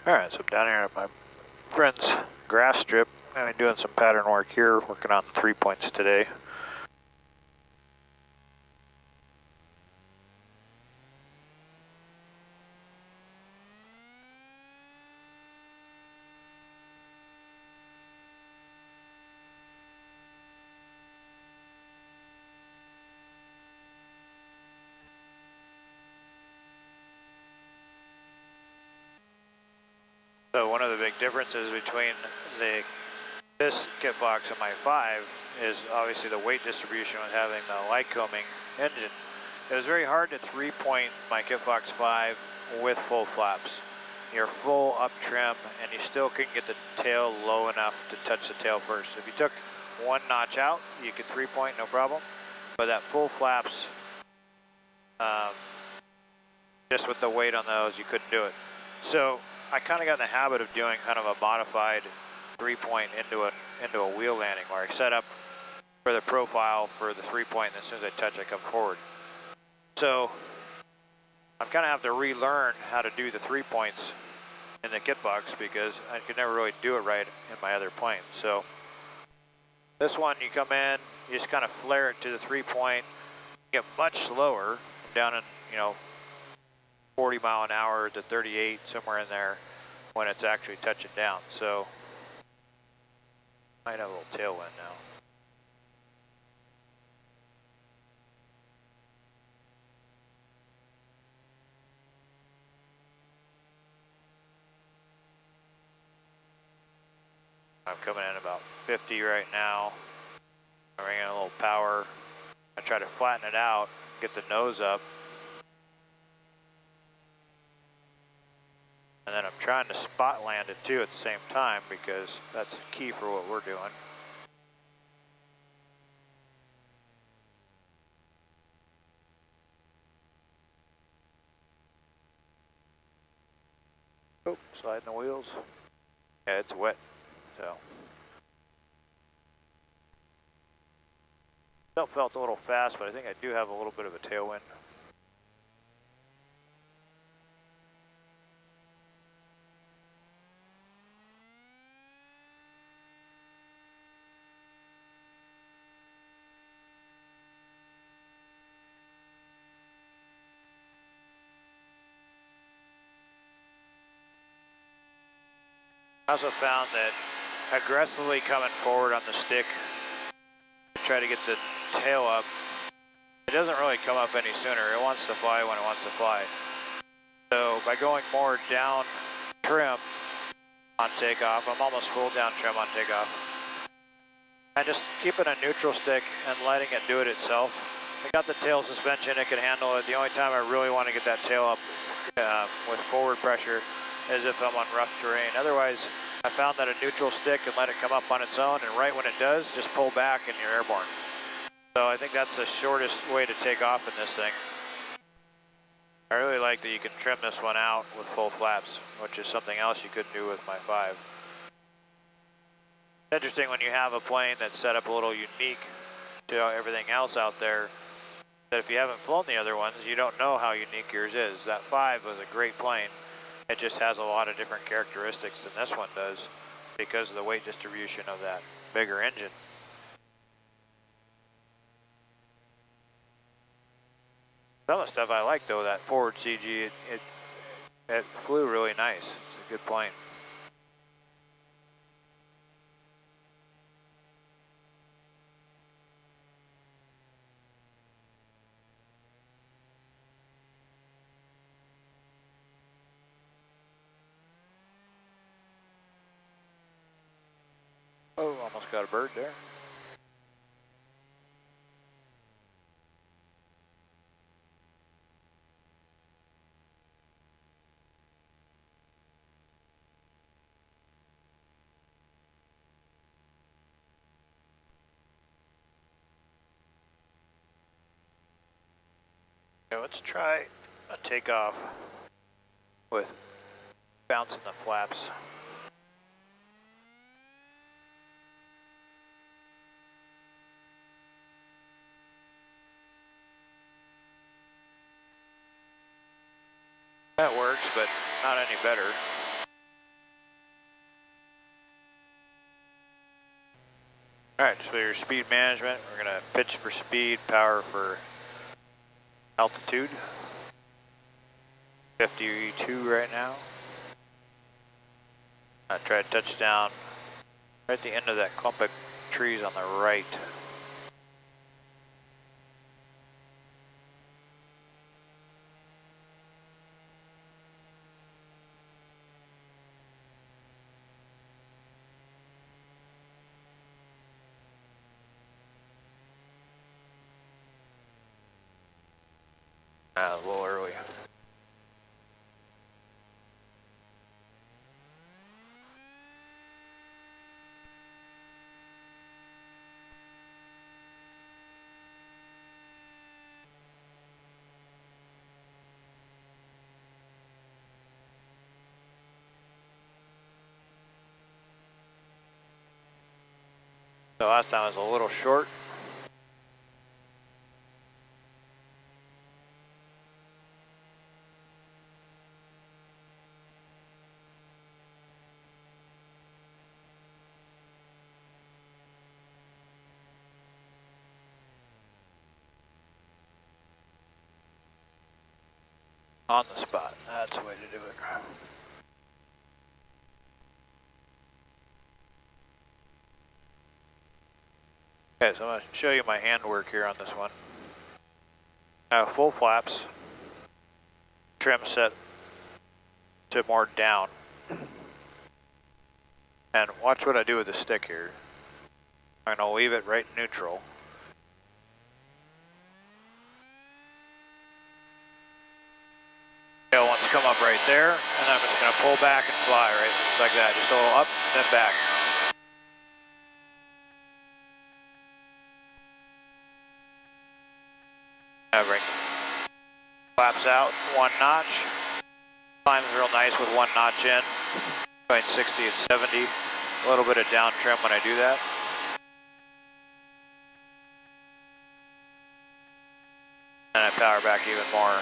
Alright, so I'm down here at my friend's grass strip. I'm doing some pattern work here, working on the 3 points today. So one of the big differences between this Kitfox and my 5 is obviously the weight distribution with having the light combing engine. It was very hard to 3-point my Kitfox 5 with full flaps. You're full up trim and you still couldn't get the tail low enough to touch the tail first. If you took one notch out, you could 3-point, no problem. But that full flaps, just with the weight on those, you couldn't do it. So I kind of got in the habit of doing kind of a modified 3-point into a wheel landing where I set up for the profile for the 3-point, and as soon as I touch, I come forward. So I'm kind of have to relearn how to do the 3 points in the Kitfox because I could never really do it right in my other plane. So this one, you come in, you just kind of flare it to the 3-point, get much slower down in, 40 mile an hour to 38, somewhere in there, when it's actually touching down. So might have a little tailwind now. I'm coming in about 50 right now. I'm bringing in a little power. I try to flatten it out, get the nose up. And then I'm trying to spot land it too at the same time because that's key for what we're doing. Oh, sliding the wheels. Yeah, it's wet, so. Still felt a little fast, but I think I do have a little bit of a tailwind. I also found that aggressively coming forward on the stick to try to get the tail up, it doesn't really come up any sooner. It wants to fly when it wants to fly. So by going more down trim on takeoff, I'm almost full down trim on takeoff, and just keeping a neutral stick and letting it do it itself. I got the tail suspension, it can handle it. The only time I really want to get that tail up with forward pressure is if I'm on rough terrain. Otherwise, I found that a neutral stick can let it come up on its own, and right when it does, just pull back and you're airborne. So I think that's the shortest way to take off in this thing. I really like that you can trim this one out with full flaps, which is something else you couldn't do with my 5. It's interesting when you have a plane that's set up a little unique to everything else out there, that if you haven't flown the other ones, you don't know how unique yours is. That 5 was a great plane. It just has a lot of different characteristics than this one does because of the weight distribution of that bigger engine. Some of the stuff I like though, that forward CG, it flew really nice. It's a good plane. Oh, almost got a bird there. Okay, let's try a takeoff with bouncing the flaps. That works, but not any better. Alright, just for your speed management, we're going to pitch for speed, power for altitude. 52 right now. I try to touch down right at the end of that clump of trees on the right. A little early. So last time I was a little short. On the spot, that's the way to do it. Okay, so I'm going to show you my handwork here on this one. I have full flaps, trim set to more down. And watch what I do with the stick here. I'm going to leave it right neutral. Tail wants to come up right there, and I'm just going to pull back and fly right, just like that. Just a little up, then back. Now bring flaps out, 1 notch. Climbs real nice with 1 notch in, between 60 and 70. A little bit of down trim when I do that. And I power back even more.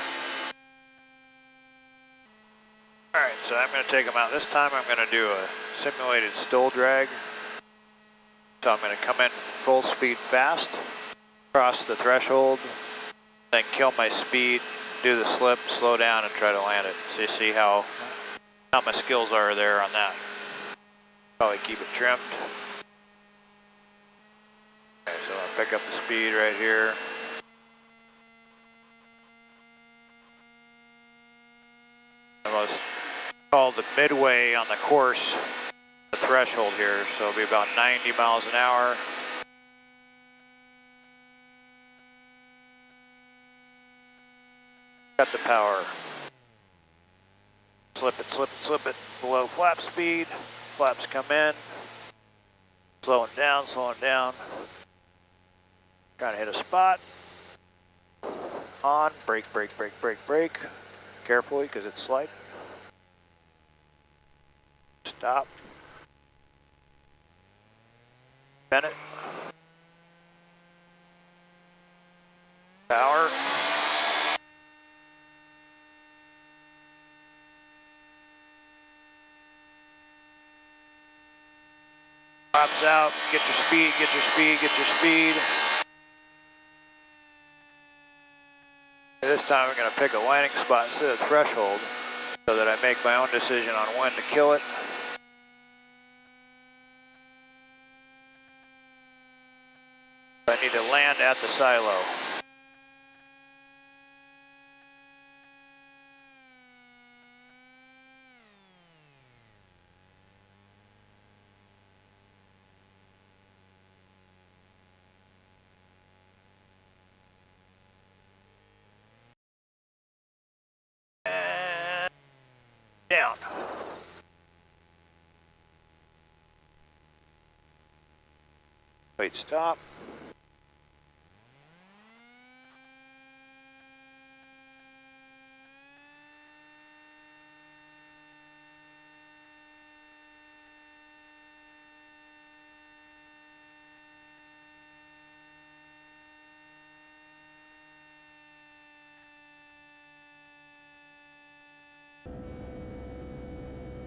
Alright, so I'm going to take them out. This time I'm going to do a simulated STOL drag. So I'm going to come in full speed fast, cross the threshold, then kill my speed, do the slip, slow down, and try to land it. So you see how my skills are there on that. Probably keep it trimmed. Okay, so I'll pick up the speed right here. Almost called the midway on the course, the threshold here, so it'll be about 90 miles an hour. Cut the power. Slip it below flap speed. Flaps come in. Slowing down. Trying to hit a spot. On, brake. Carefully, because it's slight. Stop. Bend it. Power. Flaps out, get your speed. This time we're going to pick a landing spot instead of threshold so that I make my own decision on when to kill it. I need to land at the silo. Down. Wait, stop.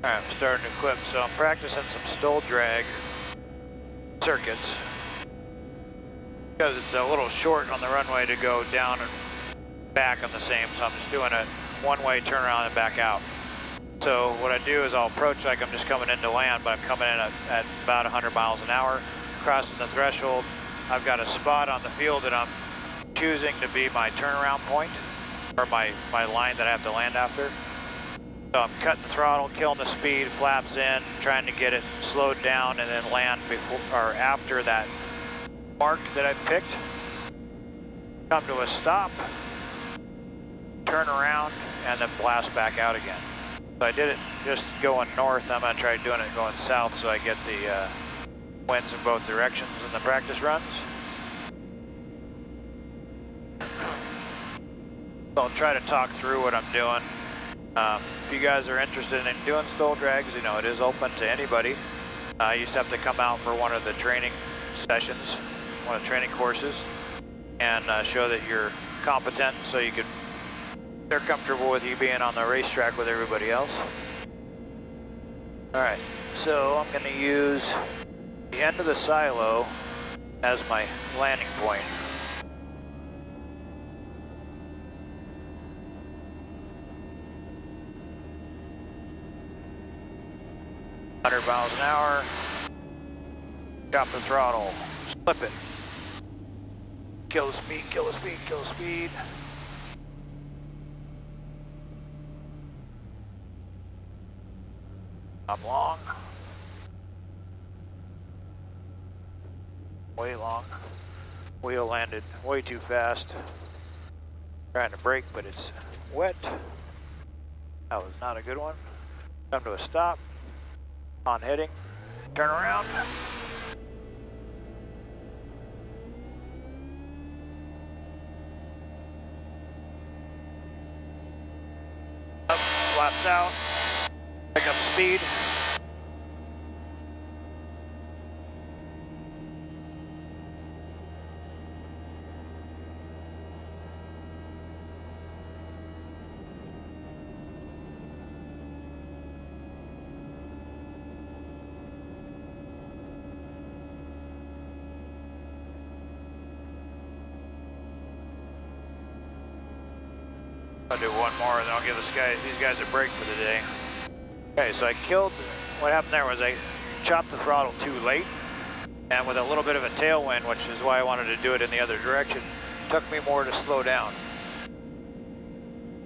Alright, I'm starting to equip, so I'm practicing some STOL drag circuits. because it's a little short on the runway to go down and back on the same, so I'm just doing a one-way turnaround and back out. So what I do is I'll approach like I'm just coming into land, but I'm coming in at about 100 miles an hour, crossing the threshold. I've got a spot on the field that I'm choosing to be my turnaround point, or my line that I have to land after. So I'm cutting the throttle, killing the speed, flaps in, trying to get it slowed down and then land before or after that mark that I picked. Come to a stop, turn around, and then blast back out again. So I did it just going north. I'm going to try doing it going south so I get the winds in both directions in the practice runs. So I'll try to talk through what I'm doing. If you guys are interested in doing STOL drags, you know, it is open to anybody. You just have to come out for one of the training sessions, one of the training courses, and show that you're competent so they're comfortable with you being on the racetrack with everybody else. All right, so I'm going to use the end of the silo as my landing point. Miles an hour, drop the throttle, slip it, kill the speed, kill the speed, kill the speed. Up long, way long, wheel landed way too fast, trying to brake but it's wet, that was not a good one. Come to a stop. On heading, turn around. Up, flaps out, pick up speed. I'll do one more and then I'll give these guys a break for the day. Okay, so what happened there was I chopped the throttle too late, and with a little bit of a tailwind, which is why I wanted to do it in the other direction, it took me more to slow down.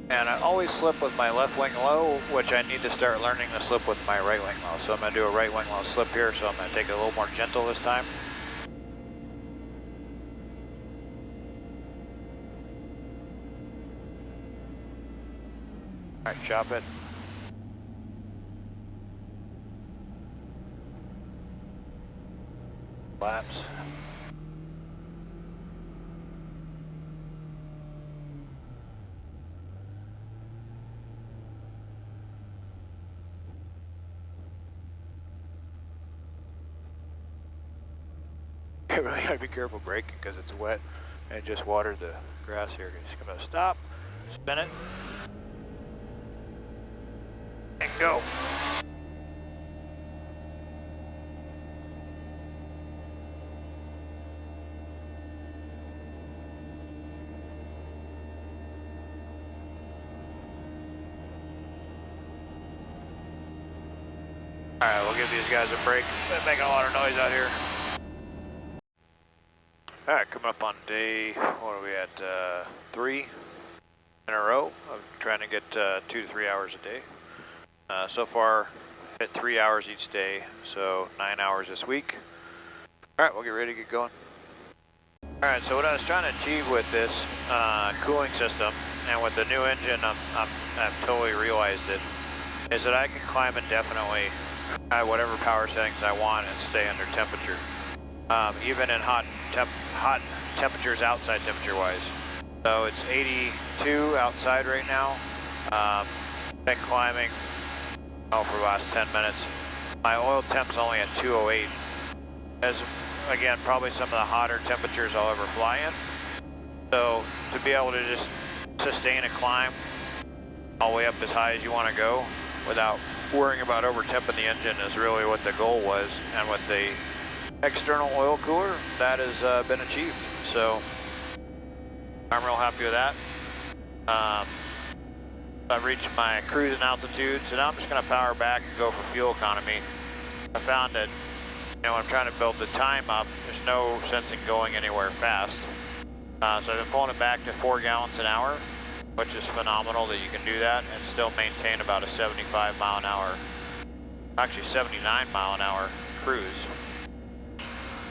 And I always slip with my left wing low, which I need to start learning to slip with my right wing low. So I'm going to do a right wing low slip here, so I'm going to take it a little more gentle this time. All right, chop it. Flaps. You really gotta be careful braking because it's wet and it just watered the grass here. Just gonna stop, spin it. And go. All right, we'll give these guys a break. They're making a lot of noise out here. All right, coming up on day, what are we at, 3 in a row of trying to get 2 to 3 hours a day. So far, hit 3 hours each day, so 9 hours this week. All right, we'll get ready to get going. All right, so what I was trying to achieve with this cooling system and with the new engine, I've totally realized it, is that I can climb indefinitely at whatever power settings I want and stay under temperature, even in hot temperatures outside temperature-wise. So it's 82 outside right now. Been climbing for the last 10 minutes. My oil temp's only at 208. As again, probably some of the hotter temperatures I'll ever fly in. So to be able to just sustain a climb all the way up as high as you want to go without worrying about over-temping the engine is really what the goal was. And with the external oil cooler, that has been achieved. so I'm real happy with that. I've reached my cruising altitude, so now I'm just going to power back and go for fuel economy. I found that, when I'm trying to build the time up, there's no sense in going anywhere fast. So I've been pulling it back to 4 gallons an hour, which is phenomenal that you can do that and still maintain about a 75 mile an hour, actually 79 mile an hour cruise.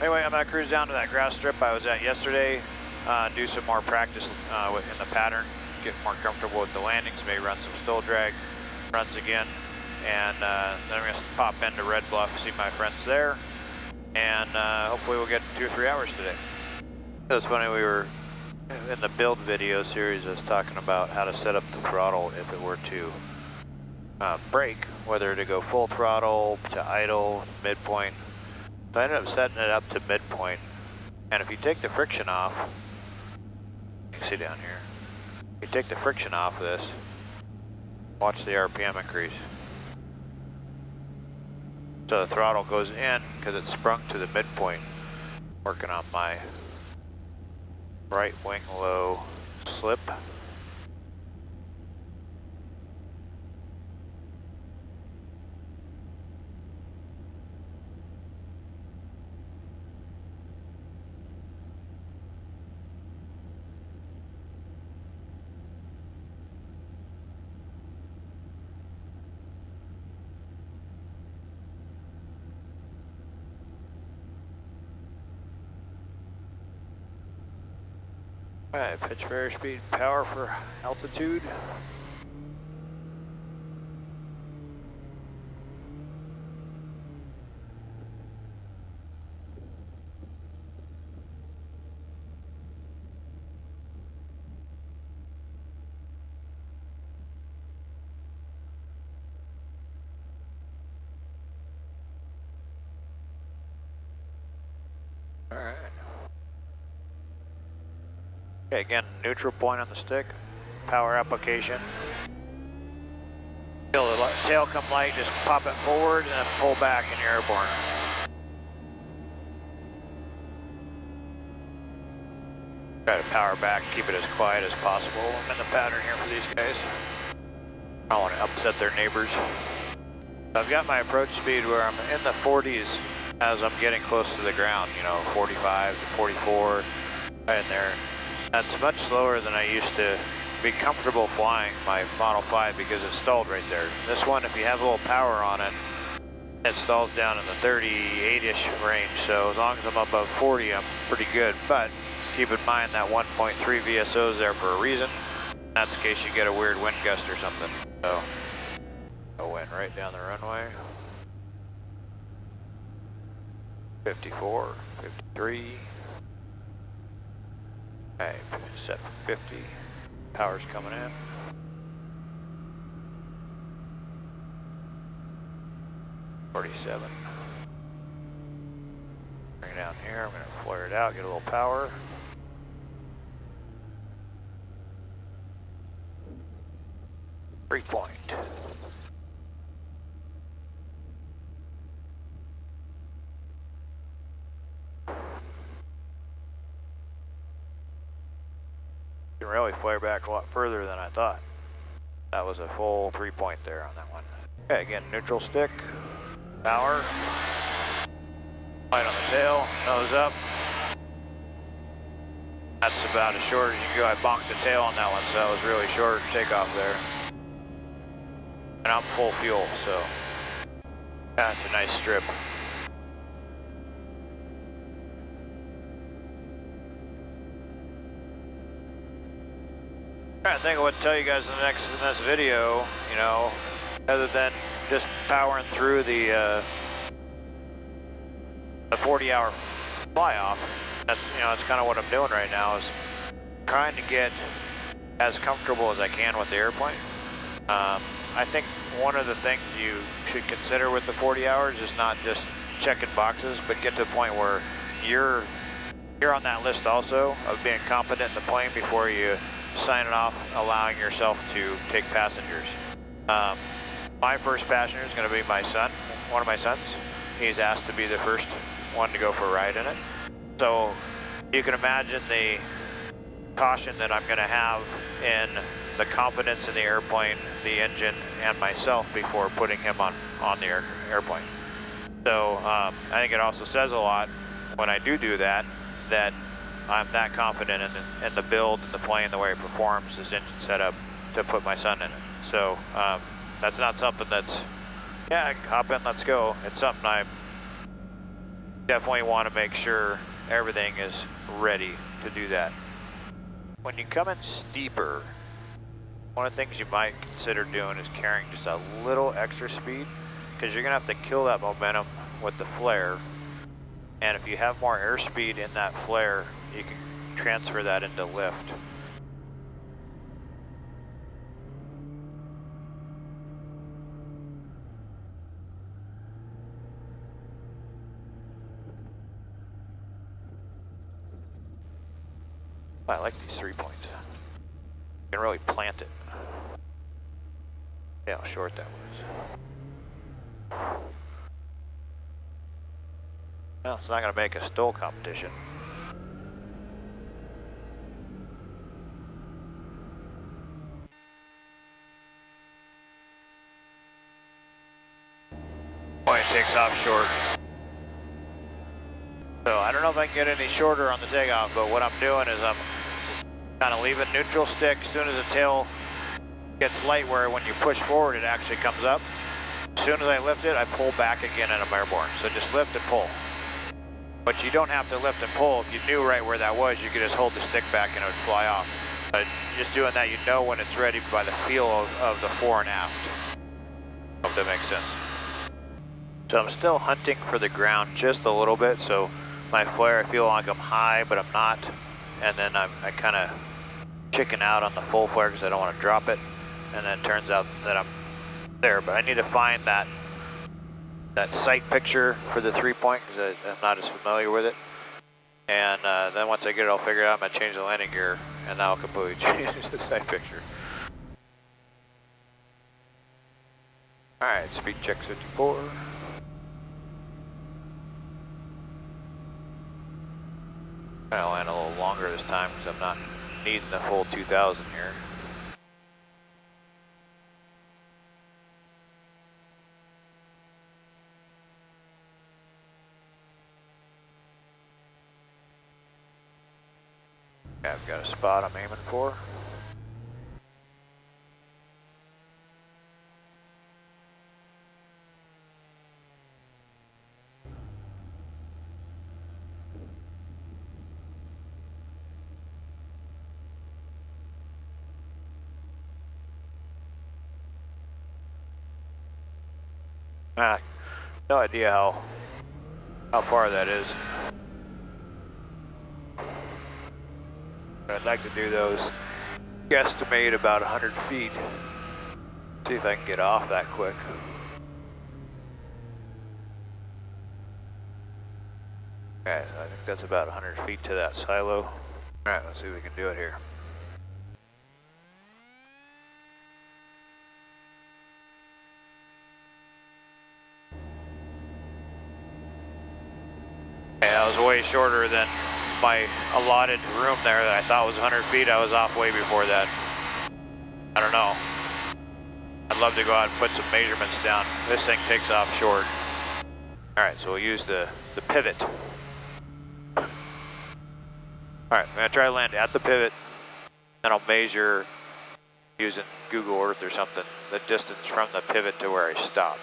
Anyway, I'm going to cruise down to that grass strip I was at yesterday, do some more practice in the pattern, get more comfortable with the landings, maybe run some STOL Drag runs again, and then I'm going to pop into Red Bluff, see my friends there, and hopefully we'll get 2 or 3 hours today. It's funny, we were in the build video series, I was talking about how to set up the throttle if it were to brake, whether to go full throttle, to idle, midpoint. So I ended up setting it up to midpoint, and if you take the friction off, you can see down here, if you take the friction off of this, watch the RPM increase. So the throttle goes in because it's sprung to the midpoint. Working on my right wing low slip. Alright, pitch for airspeed, power for altitude. Alright. Okay, again, neutral point on the stick, power application. Feel the tail come light, just pop it forward and then pull back and you're airborne. Try to power back, keep it as quiet as possible. I'm in the pattern here for these guys. I don't want to upset their neighbors. I've got my approach speed where I'm in the 40s as I'm getting close to the ground, 45 to 44, right in there. That's much slower than I used to be comfortable flying my Model 5 because it's stalled right there. This one, if you have a little power on it, it stalls down in the 38-ish range. So as long as I'm above 40, I'm pretty good. But keep in mind that 1.3 VSO is there for a reason. That's in case you get a weird wind gust or something. So I went right down the runway. 54, 53. Okay, set for 50. Power's coming in. $47. Bring it down here. I'm going to flare it out, get a little power. Point. Can really flare back a lot further than I thought. That was a full 3-point there on that one. Okay, again, neutral stick, power, light on the tail, nose up. That's about as short as you can go. I bonked the tail on that one, so that was really short takeoff there. And I'm full fuel, so that's a nice strip. I think what to tell you guys in this video, other than just powering through the 40-hour fly-off. That's kind of what I'm doing right now, is trying to get as comfortable as I can with the airplane. I think one of the things you should consider with the 40 hours is not just checking boxes, but get to the point where you're on that list also of being competent in the plane before you sign it off, allowing yourself to take passengers. My first passenger is going to be my son, one of my sons. He's asked to be the first one to go for a ride in it. So You can imagine the caution that I'm going to have in the competence in the airplane, the engine, and myself before putting him on the airplane. So I think it also says a lot when I do that I'm that confident in the build and the plane, the way it performs, this engine setup to put my son in it. So that's not something that's, yeah, hop in, let's go. It's something I definitely want to make sure everything is ready to do that. When you come in steeper, one of the things you might consider doing is carrying just a little extra speed, because you're going to have to kill that momentum with the flare. And if you have more airspeed in that flare, you can transfer that into lift. I like these 3 points. You can really plant it. Yeah, how short that was. Well, it's not going to make a STOL competition. Point takes off short. So I don't know if I can get any shorter on the takeoff, but what I'm doing is I'm kind of leaving neutral stick. As soon as the tail gets light, where when you push forward it actually comes up. As soon as I lift it, I pull back again and I'm airborne. So just lift and pull. But you don't have to lift and pull. If you knew right where that was, you could just hold the stick back and it would fly off. But just doing that, you know when it's ready by the feel of the fore and aft. Hope that makes sense. So I'm still hunting for the ground just a little bit. So my flare, I feel like I'm high, but I'm not. And then I kind of chicken out on the full flare because I don't want to drop it. And then it turns out that I'm there. But I need to find that sight picture for the 3-point because I'm not as familiar with it. And then once I get it all figured out, I'm going to change the landing gear and that'll completely change the sight picture. Alright, speed check 54. I'll land a little longer this time because I'm not needing the full 2,000 here. Okay, I've got a spot I'm aiming for. No idea how far that is. But I'd like to do those, guesstimate about 100 feet. See if I can get off that quick. Okay, I think that's about 100 feet to that silo. Alright, let's see if we can do it here. Okay, that was way shorter than my allotted room there that I thought was 100 feet. I was off way before that. I don't know. I'd love to go out and put some measurements down. This thing takes off short. Alright, so we'll use the pivot. Alright, I'm going to try to land at the pivot, then I'll measure using Google Earth or something the distance from the pivot to where I stop.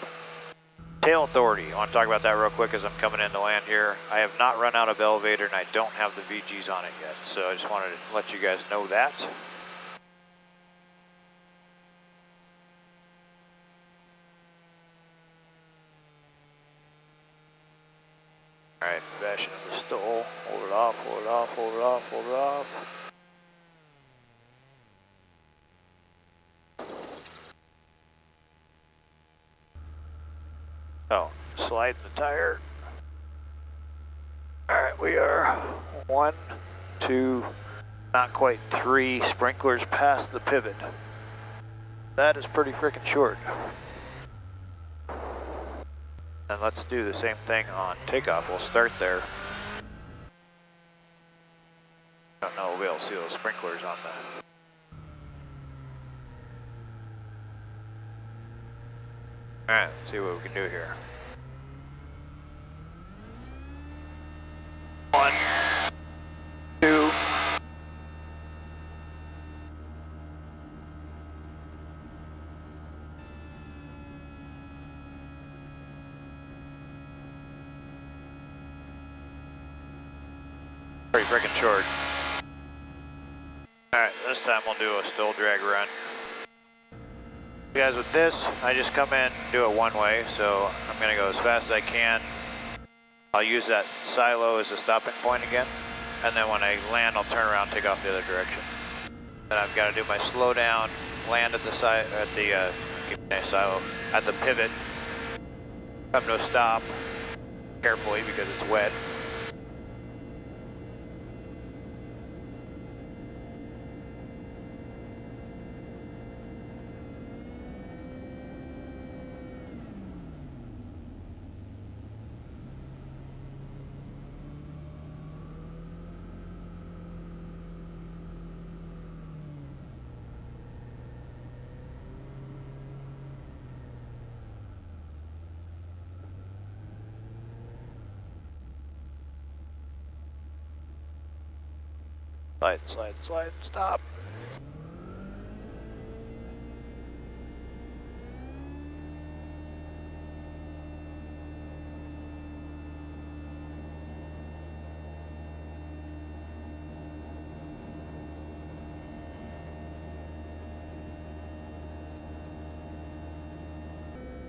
Tail authority, I want to talk about that real quick as I'm coming in to land here. I have not run out of elevator and I don't have the VGs on it yet, so I just wanted to let you guys know that. Alright, fashion of the STOL, hold it off, hold it off, hold it off, hold it off. Oh, sliding the tire. Alright, we are 1, 2, not quite 3 sprinklers past the pivot. That is pretty freaking short. And let's do the same thing on takeoff. We'll start there. Don't know, we'll be able to see those sprinklers on the... Alright, let's see what we can do here. 1, 2. Pretty freaking short. Alright, this time we'll do a STOL drag run. Guys, with this, I just come in and do it one way, so I'm going to go as fast as I can. I'll use that silo as a stopping point again, and then when I land, I'll turn around and take off the other direction. Then I've got to do my slow down, land at the side, at the silo, at the pivot, come to a stop carefully because it's wet. Slide, slide, slide, stop.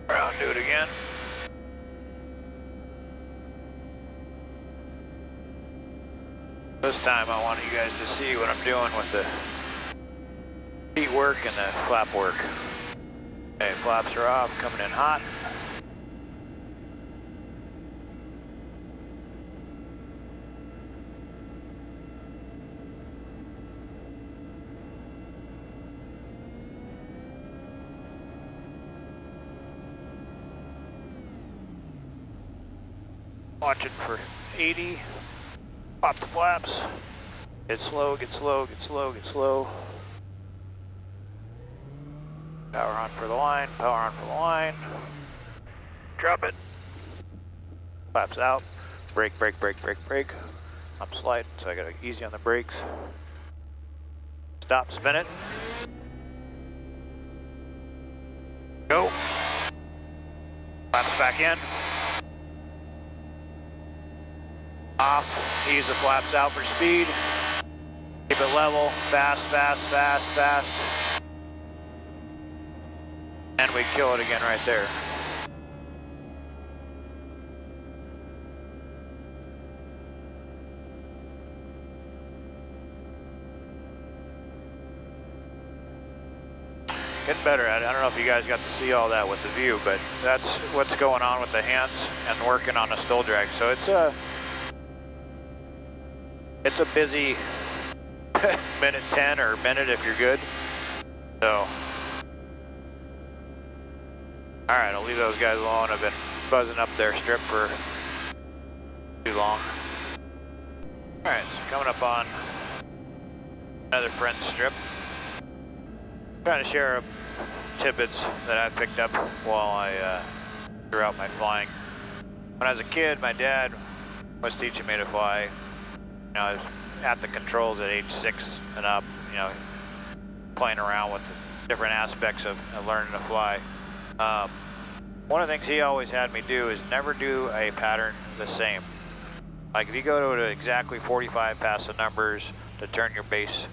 Around, do it again. This time I want you guys to see what I'm doing with the seat work and the flap work. Okay, flaps are off, coming in hot. Watch it for 80. Pop the flaps. Get slow, get slow, get slow, get slow. Power on for the line, power on for the line. Drop it. Flaps out. Brake, brake, brake, brake, brake. I'm sliding, so I gotta easy on the brakes. Stop, spin it. Go. Flaps back in. Off, ease the flaps out for speed. Keep it level, fast, fast, fast, fast. And we kill it again right there. Getting better at it. I don't know if you guys got to see all that with the view, but that's what's going on with the hands and working on a STOL drag. So it's a busy minute 10 or minute if you're good. So, all right, I'll leave those guys alone. I've been buzzing up their strip for too long. All right, so coming up on another friend's strip. Trying to share tidbits that I picked up while I throughout my flying. When I was a kid, my dad was teaching me to fly. You know, I was at the controls at age 6 and up, you know, playing around with the different aspects of learning to fly. One of the things he always had me do is never do a pattern the same. Like if you go to exactly 45 past the numbers to turn your base,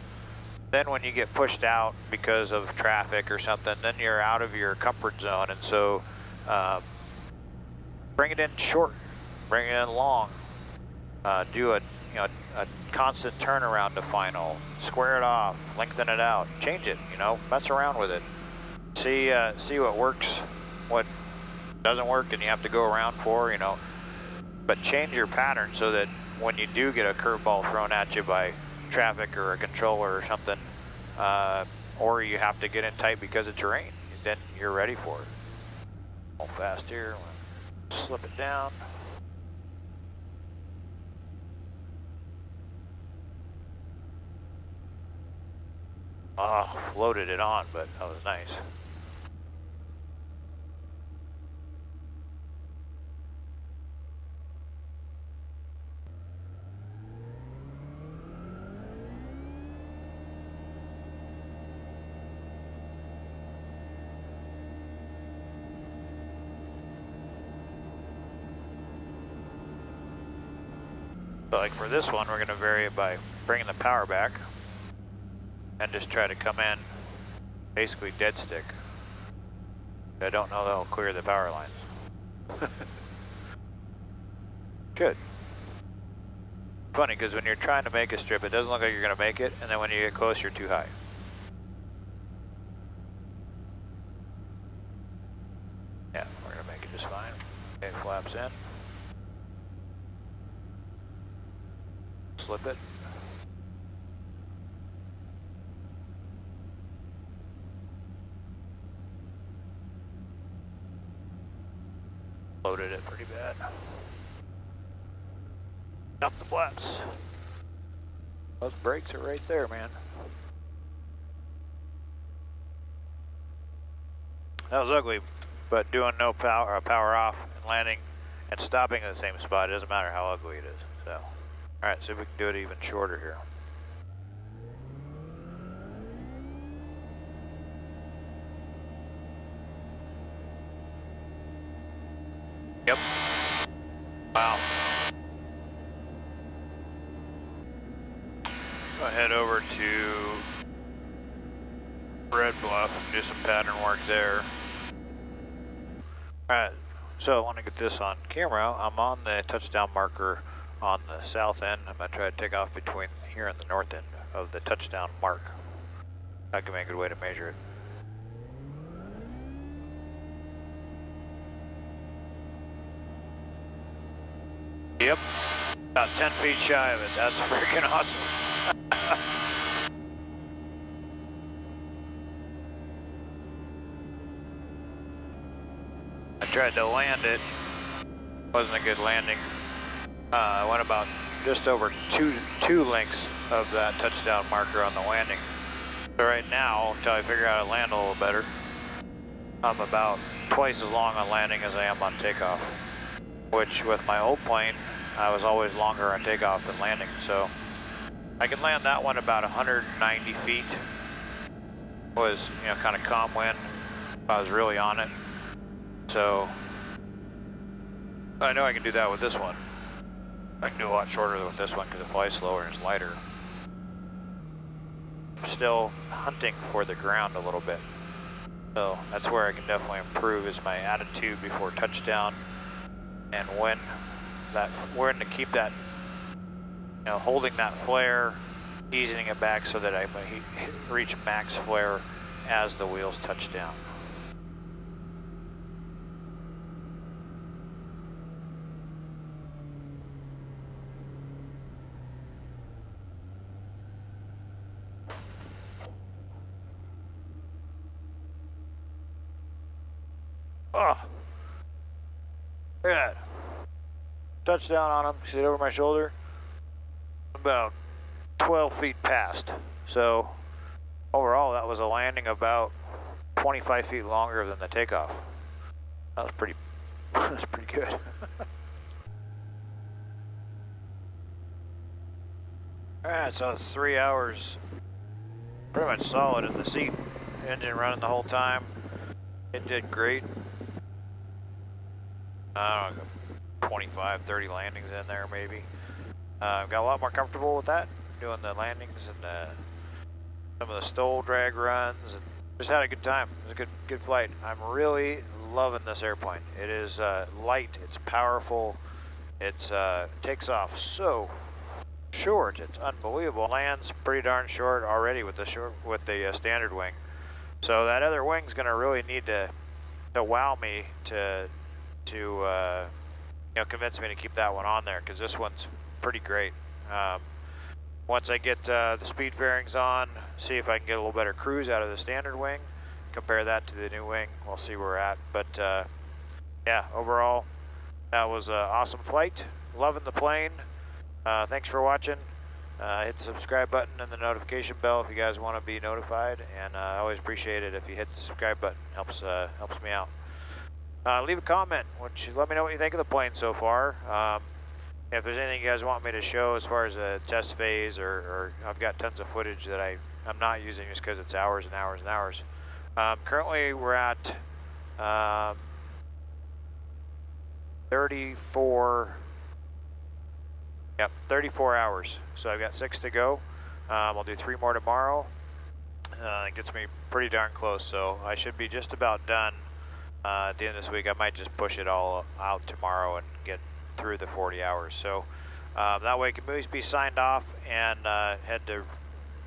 then when you get pushed out because of traffic or something, then you're out of your comfort zone. And so bring it in short, bring it in long, do a constant turnaround to final, square it off, lengthen it out, change it, you know, mess around with it. See what works, what doesn't work and you have to go around for, you know, but change your pattern so that when you do get a curveball thrown at you by traffic or a controller or something, or you have to get in tight because of terrain, then you're ready for it. Hold fast here, slip it down. loaded it on, but that was nice. So like for this one, we're going to vary it by bringing the power back and just try to come in basically dead stick. I don't know that I'll clear the power lines. Good. Funny, because when you're trying to make a strip, it doesn't look like you're going to make it, and then when you get close, you're too high. Yeah, we're going to make it just fine. Okay, flaps in. Slip it. Loaded it pretty bad. Up the flaps. Those brakes are right there, man. That was ugly, but doing no power, power off and landing and stopping in the same spot, it doesn't matter how ugly it is. So, all right, see if we can do it even shorter here. Yep. Wow. Go head over to Red Bluff and do some pattern work there. Alright, so I want to get this on camera. I'm on the touchdown marker on the south end. I'm going to try to take off between here and the north end of the touchdown mark. That can be a good way to measure it. Yep, about 10 feet shy of it. That's freaking awesome. I tried to land it. Wasn't a good landing. I went about just over two lengths of that touchdown marker on the landing. So right now, until I figure out how to land a little better, I'm about twice as long on landing as I am on takeoff. Which with my old plane, I was always longer on takeoff than landing. So I can land that one about 190 feet. Was, you know, kind of calm wind. I was really on it. So I know I can do that with this one. I can do a lot shorter with this one because it flies slower and it's lighter. I'm still hunting for the ground a little bit. So that's where I can definitely improve is my attitude before touchdown and when to keep that, you know, holding that flare, easing it back so that I reach max flare as the wheels touch down. Oh, look at that. Touchdown on him, see it over my shoulder? About 12 feet past. So overall that was a landing about 25 feet longer than the takeoff. That was pretty good. Alright, so it's 3 hours pretty much solid in the seat. Engine running the whole time. It did great. I don't know, 25, 30 landings in there maybe. Got a lot more comfortable with that, doing the landings and some of the STOL Drag runs, and just had a good time. It was a good flight. I'm really loving this airplane. It is light, it's powerful, it's takes off so short, it's unbelievable. Lands pretty darn short already with the standard wing. So that other wing's going to really need to wow me to you know, convince me to keep that one on there, because this one's pretty great. Once I get the speed fairings on, see if I can get a little better cruise out of the standard wing, compare that to the new wing, we'll see where we're at. But yeah, overall, that was an awesome flight. Loving the plane. Thanks for watching. hit the subscribe button and the notification bell if you guys want to be notified, and I always appreciate it if you hit the subscribe button. Helps me out. Leave a comment, let me know what you think of the plane so far. If there's anything you guys want me to show as far as a test phase, or I've got tons of footage that I'm not using just because it's hours and hours and hours. Currently we're at 34 hours. So I've got 6 to go. I'll do 3 more tomorrow. It gets me pretty darn close, so I should be just about done at the end of this week. I might just push it all out tomorrow and get through the 40 hours. So that way I can at least be signed off and head to,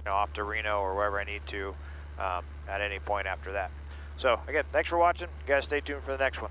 off to Reno or wherever I need to at any point after that. So again, thanks for watching. You guys stay tuned for the next one.